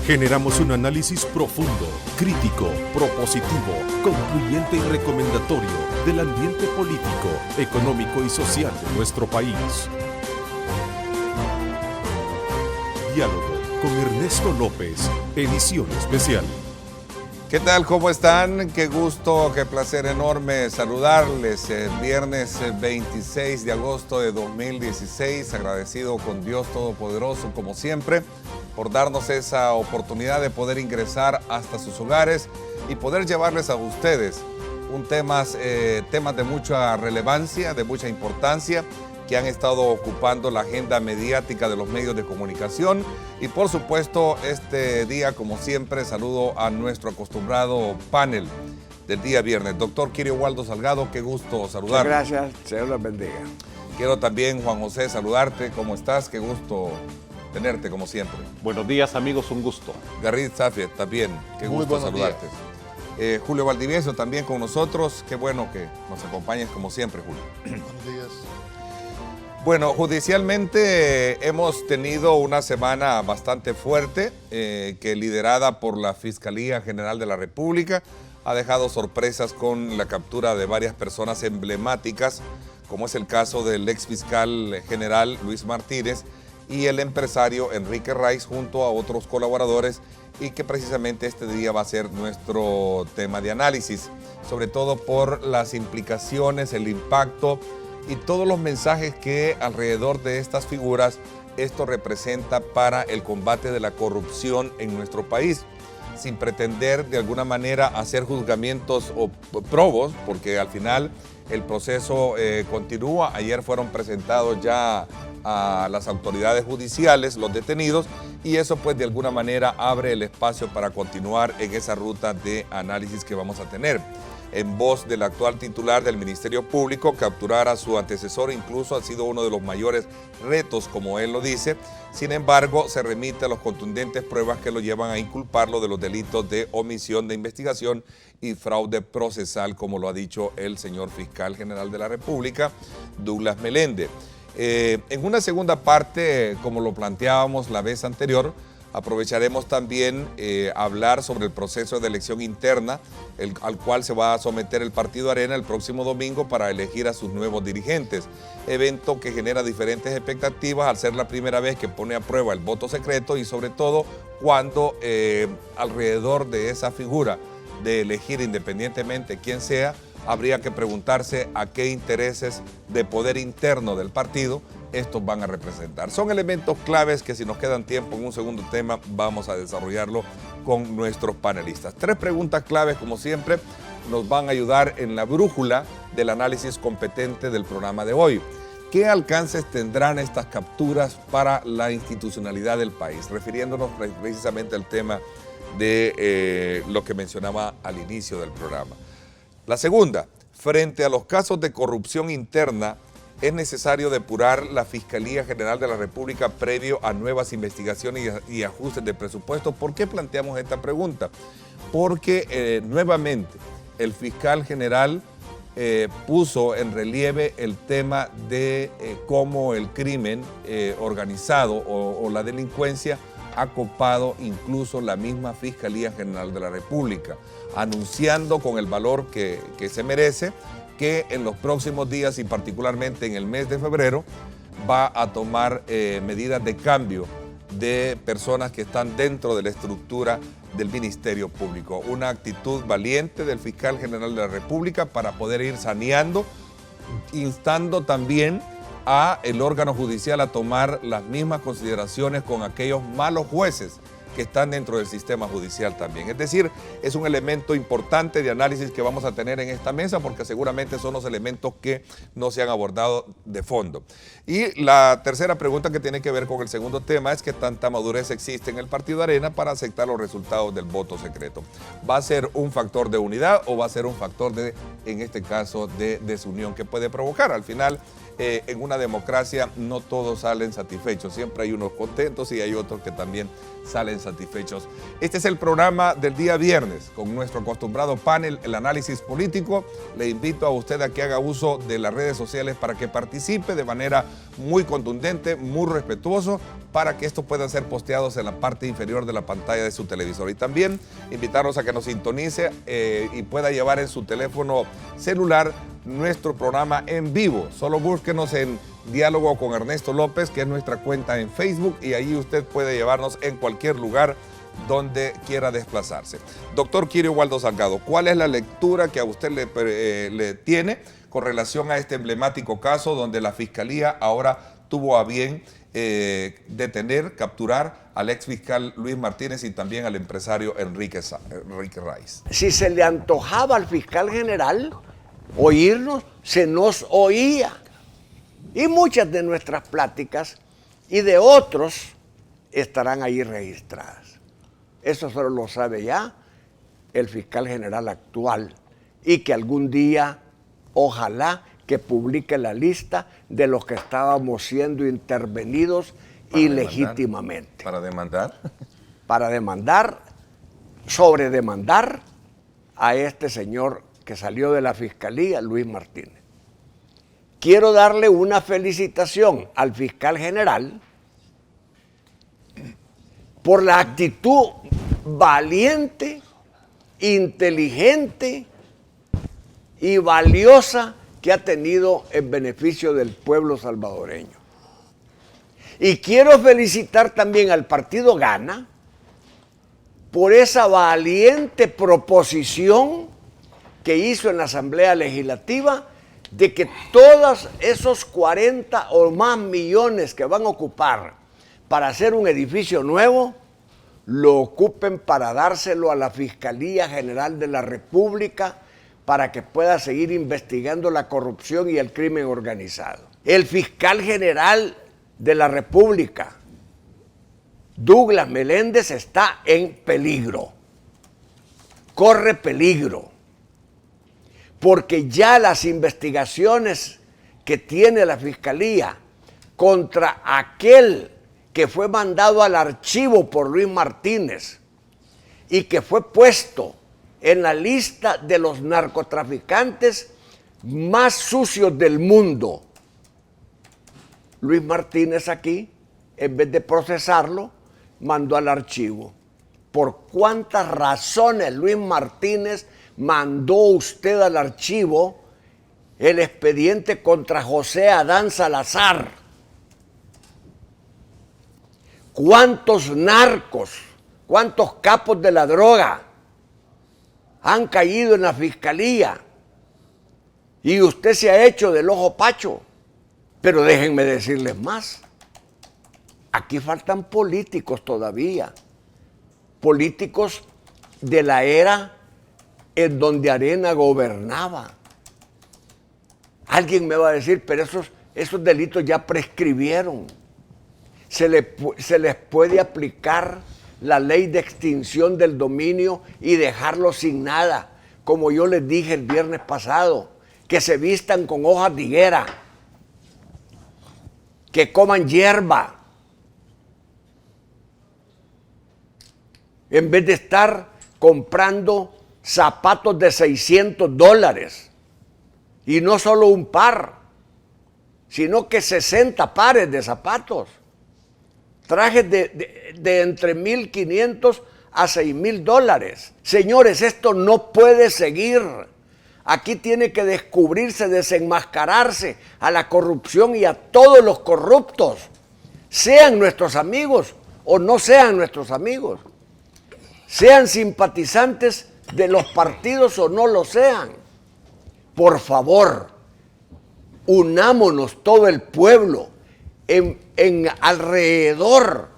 Generamos un análisis profundo, crítico, propositivo, concluyente y recomendatorio del ambiente político, económico y social de nuestro país. Diálogo con Ernesto López, edición especial. ¿Qué tal? ¿Cómo están? Qué gusto, qué placer enorme saludarles. Viernes 26 de agosto de 2016, agradecido con Dios Todopoderoso, como siempre, por darnos esa oportunidad de poder ingresar hasta sus hogares y poder llevarles a ustedes temas de mucha relevancia, de mucha importancia, que han estado ocupando la agenda mediática de los medios de comunicación. Y por supuesto, este día, como siempre, saludo a nuestro acostumbrado panel del día viernes. Doctor Kirio Waldo Salgado, qué gusto saludarte. Muchas gracias, Señor los bendiga. Quiero también, Juan José, saludarte. ¿Cómo estás? Qué gusto tenerte, como siempre. Buenos días, amigos, un gusto. Garrit Safiet, también, qué gusto saludarte. Julio Valdivieso también con nosotros. Qué bueno que nos acompañes como siempre, Julio. Buenos días. Bueno, judicialmente hemos tenido una semana bastante fuerte que, liderada por la Fiscalía General de la República, ha dejado sorpresas con la captura de varias personas emblemáticas, como es el caso del ex fiscal general Luis Martínez y el empresario Enrique Raiz, junto a otros colaboradores, y que precisamente este día va a ser nuestro tema de análisis, sobre todo por las implicaciones, el impacto y todos los mensajes que alrededor de estas figuras esto representa para el combate de la corrupción en nuestro país, sin pretender de alguna manera hacer juzgamientos o probos, porque al final el proceso continúa. Ayer fueron presentados ya a las autoridades judiciales los detenidos, y eso pues de alguna manera abre el espacio para continuar en esa ruta de análisis que vamos a tener. En voz del actual titular del Ministerio Público, capturar a su antecesor incluso ha sido uno de los mayores retos, como él lo dice. Sin embargo, se remite a las contundentes pruebas que lo llevan a inculparlo de los delitos de omisión de investigación y fraude procesal, como lo ha dicho el señor fiscal general de la República, Douglas Melende. En una segunda parte, como lo planteábamos la vez anterior, aprovecharemos también hablar sobre el proceso de elección interna al cual se va a someter el Partido Arena el próximo domingo para elegir a sus nuevos dirigentes. Evento que genera diferentes expectativas al ser la primera vez que pone a prueba el voto secreto, y sobre todo cuando alrededor de esa figura de elegir independientemente quién sea, habría que preguntarse a qué intereses de poder interno del partido estos van a representar. Son elementos claves que, si nos quedan tiempo en un segundo tema, vamos a desarrollarlo con nuestros panelistas. 3 preguntas claves, como siempre, nos van a ayudar en la brújula del análisis competente del programa de hoy. ¿Qué alcances tendrán estas capturas para la institucionalidad del país? Refiriéndonos precisamente al tema de lo que mencionaba al inicio del programa. La segunda, frente a los casos de corrupción interna, ¿es necesario depurar la Fiscalía General de la República previo a nuevas investigaciones y ajustes de presupuesto? ¿Por qué planteamos esta pregunta? Porque nuevamente el fiscal general puso en relieve el tema de cómo el crimen organizado o la delincuencia ha copado incluso la misma Fiscalía General de la República, anunciando con el valor que se merece que en los próximos días y particularmente en el mes de febrero va a tomar medidas de cambio de personas que están dentro de la estructura del Ministerio Público. Una actitud valiente del fiscal general de la República para poder ir saneando, instando también a el órgano judicial a tomar las mismas consideraciones con aquellos malos jueces que están dentro del sistema judicial también. Es decir, es un elemento importante de análisis que vamos a tener en esta mesa, porque seguramente son los elementos que no se han abordado de fondo. Y la tercera pregunta, que tiene que ver con el segundo tema, es qué tanta madurez existe en el Partido Arena para aceptar los resultados del voto secreto. ¿Va a ser un factor de unidad o va a ser un factor de, en este caso, de desunión que puede provocar? Al final, en una democracia no todos salen satisfechos. Siempre hay unos contentos y hay otros que también salen satisfechos. Este es el programa del día viernes, con nuestro acostumbrado panel, el análisis político. Le invito a usted a que haga uso de las redes sociales para que participe de manera muy contundente, muy respetuoso, para que estos puedan ser posteados en la parte inferior de la pantalla de su televisor. Y también invitarlos a que nos sintonice y pueda llevar en su teléfono celular nuestro programa en vivo. Solo búsquenos en Diálogo con Ernesto López, que es nuestra cuenta en Facebook, y ahí usted puede llevarnos en cualquier lugar donde quiera desplazarse. Doctor Kirio Waldo Salgado, ¿cuál es la lectura que a usted le tiene con relación a este emblemático caso donde la Fiscalía ahora tuvo a bien detener, capturar al ex fiscal Luis Martínez y también al empresario Enrique Raiz? Si se le antojaba al fiscal general oírnos, se nos oía. Y muchas de nuestras pláticas y de otros estarán ahí registradas. Eso solo lo sabe ya el fiscal general actual, y que algún día, ojalá, que publique la lista de los que estábamos siendo intervenidos ilegítimamente. ¿Para demandar? Para demandar, sobredemandar a este señor que salió de la Fiscalía, Luis Martínez. Quiero darle una felicitación al fiscal general por la actitud valiente, inteligente y valiosa que ha tenido en beneficio del pueblo salvadoreño. Y quiero felicitar también al partido Gana por esa valiente proposición que hizo en la Asamblea Legislativa de que todos esos 40 o más millones que van a ocupar para hacer un edificio nuevo, lo ocupen para dárselo a la Fiscalía General de la República para que pueda seguir investigando la corrupción y el crimen organizado. El fiscal general de la República, Douglas Meléndez, está en peligro. Corre peligro. Porque ya las investigaciones que tiene la Fiscalía contra aquel que fue mandado al archivo por Luis Martínez y que fue puesto en la lista de los narcotraficantes más sucios del mundo. Luis Martínez aquí, en vez de procesarlo, mandó al archivo. ¿Por cuántas razones Luis Martínez mandó usted al archivo el expediente contra José Adán Salazar? ¿Cuántos narcos, cuántos capos de la droga han caído en la Fiscalía? Y usted se ha hecho del ojo pacho. Pero déjenme decirles más. Aquí faltan políticos todavía. Políticos de la era en donde Arena gobernaba. Alguien me va a decir, pero esos delitos ya prescribieron. Se les puede aplicar la ley de extinción del dominio y dejarlo sin nada. Como yo les dije el viernes pasado, que se vistan con hojas de higuera, que coman hierba, en vez de estar comprando zapatos de $600, y no solo un par, sino que 60 pares de zapatos, trajes de entre $1,500 a $6,000. Señores, esto no puede seguir. Aquí tiene que descubrirse, desenmascararse a la corrupción y a todos los corruptos, sean nuestros amigos o no sean nuestros amigos, sean simpatizantes de los partidos o no lo sean. Por favor, unámonos todo el pueblo en alrededor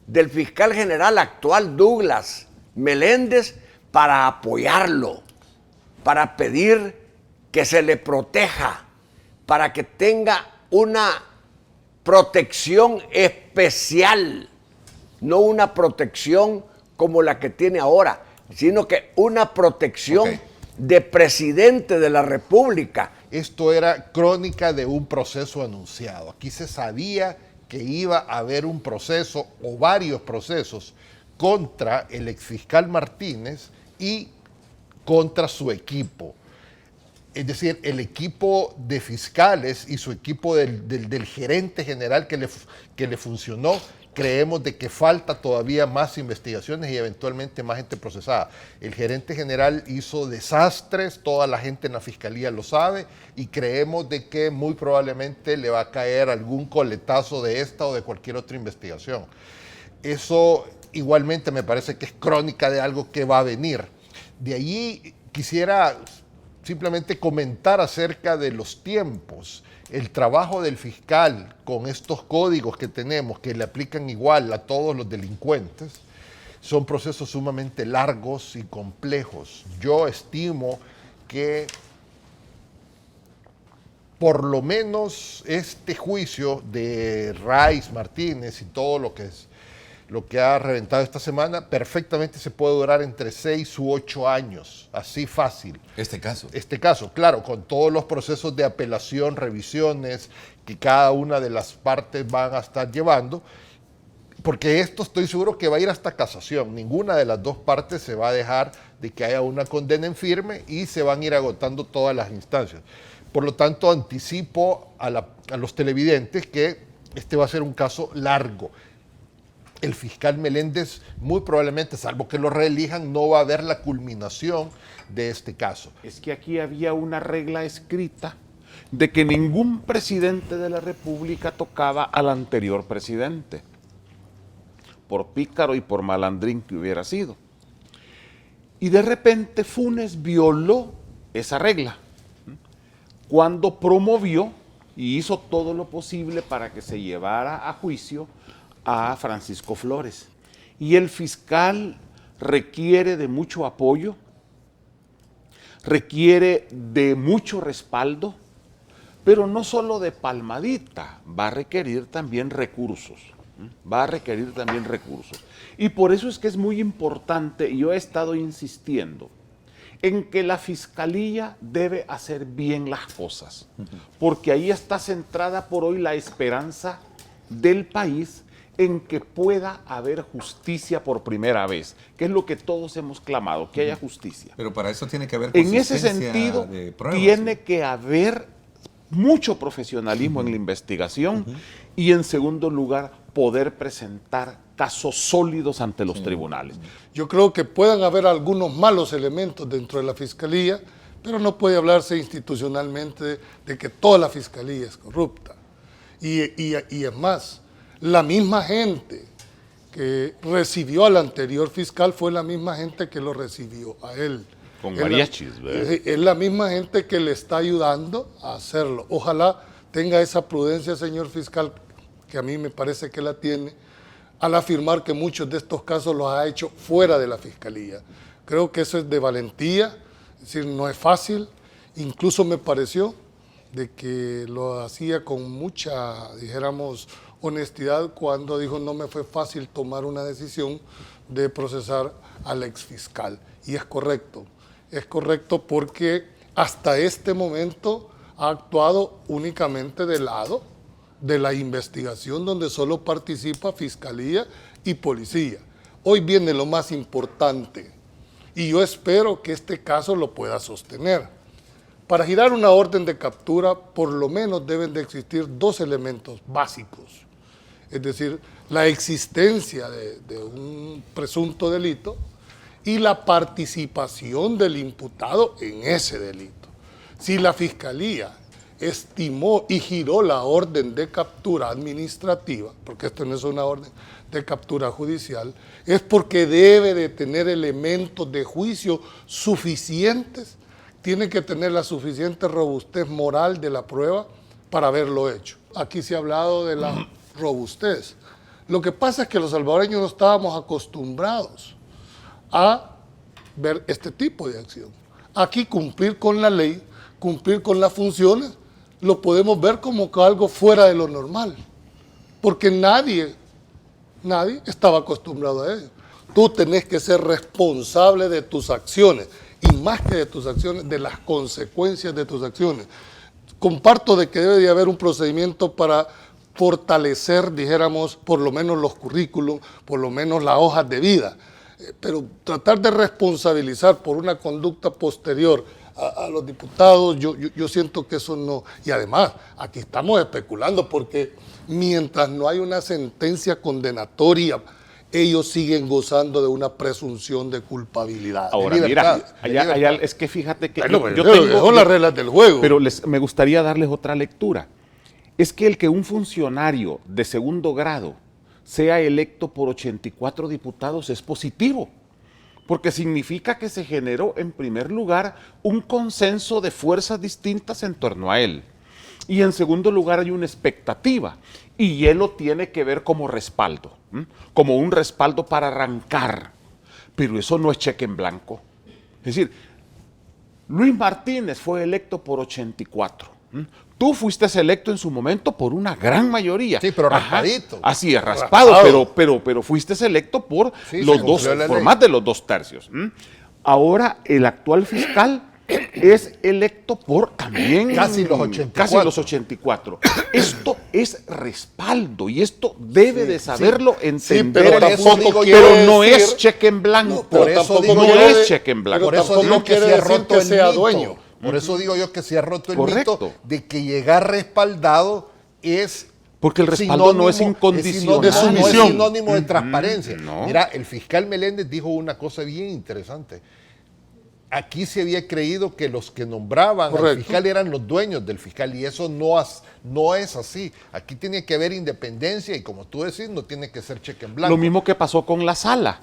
del fiscal general actual, Douglas Meléndez, para apoyarlo, para pedir que se le proteja, para que tenga una protección especial, no una protección como la que tiene ahora, sino que una protección de presidente de la República, esto era crónica de un proceso anunciado. Aquí se sabía que iba a haber un proceso o varios procesos contra el exfiscal Martínez y contra su equipo. Es decir, el equipo de fiscales y su equipo del gerente general que le funcionó, creemos de que falta todavía más investigaciones y eventualmente más gente procesada. El gerente general hizo desastres, toda la gente en la fiscalía lo sabe y creemos de que muy probablemente le va a caer algún coletazo de esta o de cualquier otra investigación. Eso igualmente me parece que es crónica de algo que va a venir. De allí quisiera simplemente comentar acerca de los tiempos. El trabajo del fiscal con estos códigos que tenemos, que le aplican igual a todos los delincuentes, son procesos sumamente largos y complejos. Yo estimo que por lo menos este juicio de Raiz, Martínez y todo lo que ha reventado esta semana, perfectamente se puede durar entre 6 u 8 años, así fácil. Este caso. Este caso, claro, con todos los procesos de apelación, revisiones, que cada una de las partes van a estar llevando, porque esto estoy seguro que va a ir hasta casación. Ninguna de las dos partes se va a dejar de que haya una condena en firme y se van a ir agotando todas las instancias. Por lo tanto, anticipo a los televidentes que este va a ser un caso largo. El fiscal Meléndez muy probablemente, salvo que lo reelijan, no va a ver la culminación de este caso. Es que aquí había una regla escrita de que ningún presidente de la República tocaba al anterior presidente, por pícaro y por malandrín que hubiera sido. Y de repente Funes violó esa regla cuando promovió y hizo todo lo posible para que se llevara a juicio a Francisco Flores. Y el fiscal requiere de mucho apoyo, requiere de mucho respaldo, pero no solo de palmadita, va a requerir también recursos. Y por eso es que es muy importante, y yo he estado insistiendo, en que la fiscalía debe hacer bien las cosas, porque ahí está centrada por hoy la esperanza del país en que pueda haber justicia por primera vez, que es lo que todos hemos clamado, que haya justicia. Pero para eso tiene que haber En ese consistencia sentido, de pruebas. tiene que haber mucho profesionalismo en la investigación y, en segundo lugar, poder presentar casos sólidos ante los tribunales. Yo creo que puedan haber algunos malos elementos dentro de la Fiscalía, pero no puede hablarse institucionalmente de que toda la Fiscalía es corrupta. Y es más, la misma gente que recibió al anterior fiscal fue la misma gente que lo recibió a él. Con mariachis, ¿verdad? Es la misma gente que le está ayudando a hacerlo. Ojalá tenga esa prudencia, señor fiscal, que a mí me parece que la tiene, al afirmar que muchos de estos casos los ha hecho fuera de la Fiscalía. Creo que eso es de valentía, es decir, no es fácil. Incluso me pareció de que lo hacía con mucha, dijéramos, honestidad cuando dijo no me fue fácil tomar una decisión de procesar al exfiscal. Y es correcto porque hasta este momento ha actuado únicamente del lado de la investigación donde solo participa Fiscalía y Policía. Hoy viene lo más importante y yo espero que este caso lo pueda sostener. Para girar una orden de captura, por lo menos deben de existir dos elementos básicos. Es decir, la existencia de un presunto delito y la participación del imputado en ese delito. Si la Fiscalía estimó y giró la orden de captura administrativa, porque esto no es una orden de captura judicial, es porque debe de tener elementos de juicio suficientes, tiene que tener la suficiente robustez moral de la prueba para haberlo hecho. Aquí se ha hablado de la robustez. Lo que pasa es que los salvadoreños no estábamos acostumbrados a ver este tipo de acción. Aquí cumplir con la ley, cumplir con las funciones, lo podemos ver como algo fuera de lo normal, porque nadie estaba acostumbrado a ello. Tú tenés que ser responsable de tus acciones, y más que de tus acciones, de las consecuencias de tus acciones. comparto de que debe de haber un procedimiento para fortalecer, dijéramos, por lo menos los currículums, por lo menos las hojas de vida. Pero tratar de responsabilizar por una conducta posterior a los diputados, yo siento que eso no. Y además, aquí estamos especulando porque mientras no hay una sentencia condenatoria, ellos siguen gozando de una presunción de culpabilidad. Ahora, de libertad, mira, de libertad. es que fíjate que Bueno, son las reglas del juego. Pero me gustaría darles otra lectura. Es que el que un funcionario de segundo grado sea electo por 84 diputados es positivo, porque significa que se generó en primer lugar un consenso de fuerzas distintas en torno a él. Y en segundo lugar hay una expectativa, y él lo tiene que ver como respaldo, como un respaldo para arrancar. Pero eso no es cheque en blanco. Es decir, Luis Martínez fue electo por 84. Tú fuiste electo en su momento por una gran mayoría. Sí, pero Ajá, raspadito. así es, raspado, pero fuiste electo por Sí, los se dos, cumplió la por ley. más de los 2/3. Ahora el actual fiscal es electo por también Casi los 84. Casi los 84. Esto es respaldo y esto debe de saberlo entender, pero el tampoco punto, quiere pero no decir- es cheque en blanco. Por eso digo no yo- es cheque en blanco. Por eso tampoco digo que quiere se ha decir roto que el sea mito. dueño. Por eso digo yo que se ha roto el Correcto. mito de que llegar respaldado es Porque el respaldo no es sinónimo- incondicional. De no es sumisión. sinónimo de transparencia. no. Mira, el fiscal Meléndez dijo una cosa bien interesante. Aquí se había creído que los que nombraban al Correcto. fiscal eran los dueños del fiscal y eso no es así. Aquí tiene que haber independencia y como tú decís, no tiene que ser cheque en blanco. Lo mismo que pasó con la sala,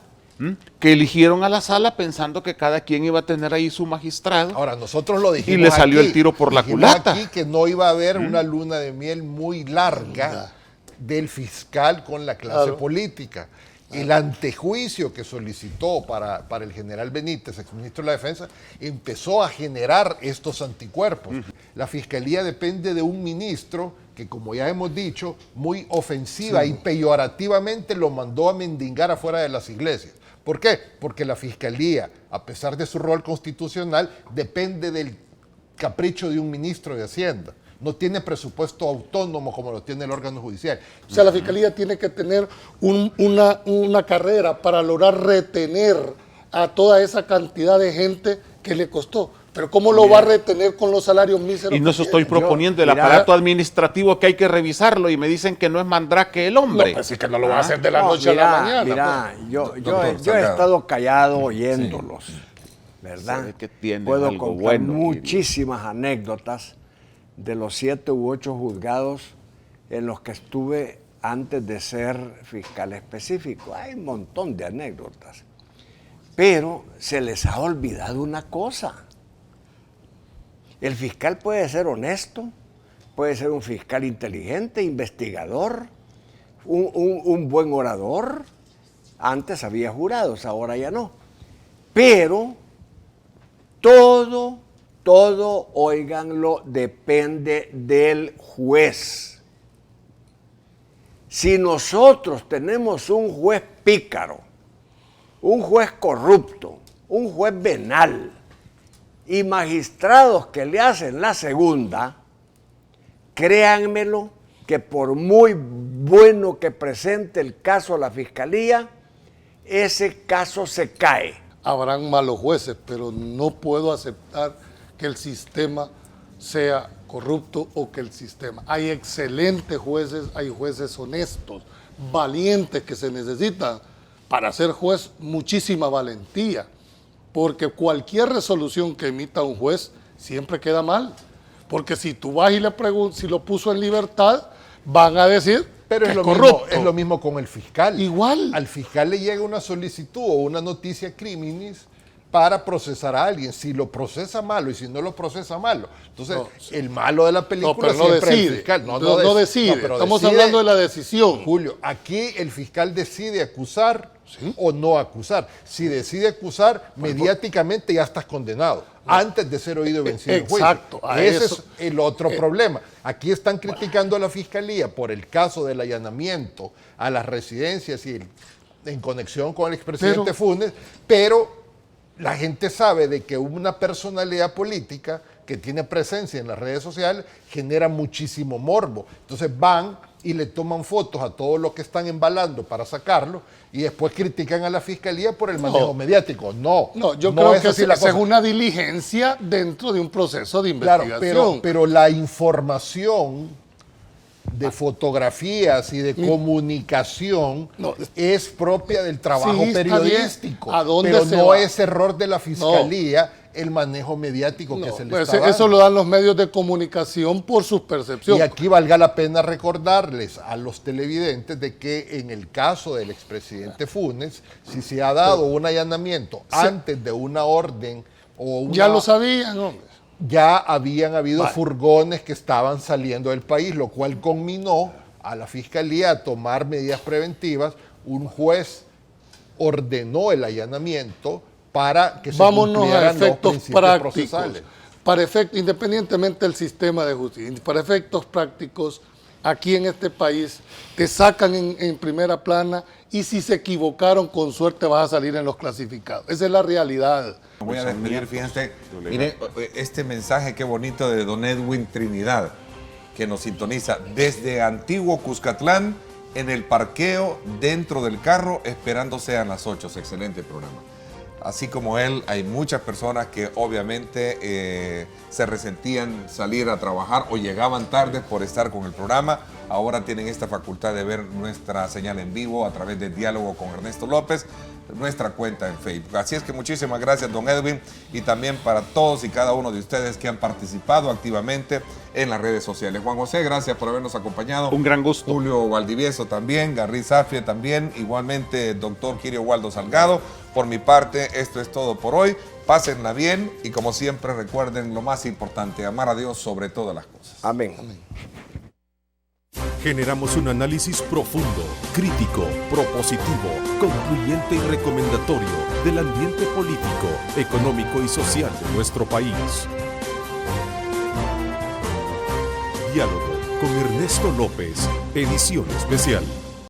que eligieron a la sala pensando que cada quien iba a tener ahí su magistrado. Ahora, nosotros lo dijimos Y le salió aquí, el tiro por la dijimos culata. aquí que no iba a haber una luna de miel muy larga del fiscal con la clase Claro. política. El antejuicio que solicitó para el general Benítez, exministro de la Defensa, empezó a generar estos anticuerpos. La fiscalía depende de un ministro que, como ya hemos dicho, muy ofensiva y peyorativamente lo mandó a mendigar afuera de las iglesias. ¿Por qué? Porque la fiscalía, a pesar de su rol constitucional, depende del capricho de un ministro de Hacienda. No tiene presupuesto autónomo como lo tiene el órgano judicial. O sea, la Fiscalía tiene que tener una carrera para lograr retener a toda esa cantidad de gente que le costó. Pero ¿cómo lo va a retener con los salarios míseros? Y no eso que estoy tiene? proponiendo, el mira- aparato administrativo que hay que revisarlo y me dicen que no es mandrake el No, hombre. pues sí que no lo va a hacer de la No, noche a la mañana. Mira, pues. yo Doctor he Salgado. estado callado oyéndolos, ¿verdad? Se ve que tienen Puedo algo contar bueno, muchísimas anécdotas de los 7 u 8 juzgados en los que estuve antes de ser fiscal específico. Hay un montón de anécdotas. Pero se les ha olvidado una cosa. El fiscal puede ser honesto, puede ser un fiscal inteligente, investigador, un buen orador. Antes había jurados, ahora ya no. Pero todo, óiganlo, depende del juez. Si nosotros tenemos un juez pícaro, un juez corrupto, un juez venal y magistrados que le hacen la segunda, créanmelo que por muy bueno que presente el caso a la fiscalía, ese caso se cae. Habrán malos jueces, pero no puedo aceptar que el sistema sea corrupto o que el sistema. Hay excelentes jueces, hay jueces honestos, valientes que se necesitan para ser juez, muchísima valentía, porque cualquier resolución que emita un juez siempre queda mal, porque si tú vas y le preguntas si lo puso en libertad, van a decir Pero que es lo, corrupto. mismo, es lo mismo con el fiscal. Igual. Al fiscal le llega una solicitud o una noticia criminis para procesar a alguien. Si lo procesa malo y si no lo procesa malo. Entonces, No, el malo de la película pero no siempre es el decide. fiscal. No decide. pero Estamos decide- hablando de la decisión. Julio, aquí el fiscal decide acusar o no acusar. Si decide acusar, mediáticamente ya estás condenado. Antes de ser oído y vencido en juicio. Exacto, a Ese eso. es el otro problema. Aquí están criticando a la fiscalía por el caso del allanamiento a las residencias y en conexión con el expresidente Pero- Funes, pero la gente sabe de que una personalidad política que tiene presencia en las redes sociales genera muchísimo morbo. Entonces van y le toman fotos a todos los que están embalando para sacarlo y después critican a la fiscalía por el manejo mediático. No, yo creo que esa es una diligencia dentro de un proceso de investigación. Claro, pero la información de fotografías y de comunicación es propia del trabajo periodístico. Pero no es error de la fiscalía el manejo mediático que se le está dando. Eso lo dan los medios de comunicación por sus percepciones. Y aquí valga la pena recordarles a los televidentes de que en el caso del expresidente Funes, si se ha dado un allanamiento antes de una orden o una... Ya lo sabían, hombre. Ya habían habido furgones que estaban saliendo del país, lo cual conminó a la fiscalía a tomar medidas preventivas. Un juez ordenó el allanamiento para que se cumplieran los principios procesales. Independientemente del sistema de justicia, para efectos prácticos, aquí en este país te sacan en primera plana y si se equivocaron, con suerte vas a salir en los clasificados. Esa es la realidad. Voy a despedir, fíjense, miren este mensaje qué bonito de don Edwin Trinidad, que nos sintoniza desde Antiguo Cuscatlán, en el parqueo, dentro del carro, esperando sean las 8. Excelente programa. Así como él, hay muchas personas que obviamente se resentían salir a trabajar o llegaban tarde por estar con el programa. Ahora tienen esta facultad de ver nuestra señal en vivo a través de Diálogo con Ernesto López, nuestra cuenta en Facebook. Así es que muchísimas gracias, don Edwin, y también para todos y cada uno de ustedes que han participado activamente en las redes sociales. Juan José, gracias por habernos acompañado. Un gran gusto. Julio Valdivieso también, Garry Zafie también, igualmente doctor Kirio Waldo Salgado. Por mi parte, esto es todo por hoy. Pásenla bien y como siempre recuerden lo más importante, amar a Dios sobre todas las cosas. Amén. Generamos un análisis profundo, crítico, propositivo, concluyente y recomendatorio del ambiente político, económico y social de nuestro país. Diálogo con Ernesto López, edición especial.